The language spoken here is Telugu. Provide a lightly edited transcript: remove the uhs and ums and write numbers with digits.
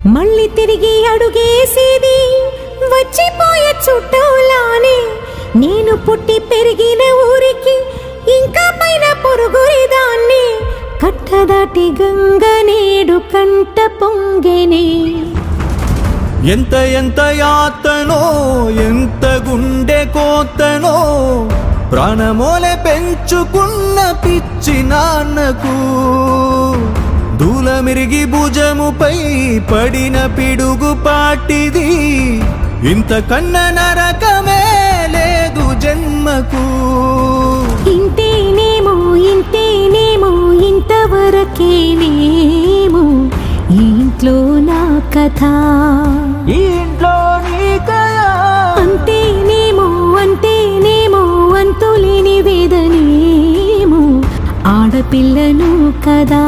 మళ్ళీ తిరిగి అడుగేసేది వచ్చిపోయే చుట్టూలానే నేను పుట్టి పెరిగిన ఊరికి ఇంకా పైన పొరుగురిదాన్ని కట్టదాటి గంగ నేడు కంట పొంగెనే ఎంత ఎంత యాతనో ఎంత గుండె కోతనో ప్రాణమోలే పెంచుకున్న పిచ్చి నాన్నకు దూలమిరిగి భుజముపై పడిన పిడుగు పాటిది ఇంతకన్న నరకమే లేదు జన్మకు ఇంతేనేమో ఇంతేనేమో ఇంతవరకేనేమో ఇంట్లో నా కథ ఇంట్లో నీ కథ అంతేనేమో అంతేనేమో అంతులేని వేదనేమో ఆడపిల్లను కదా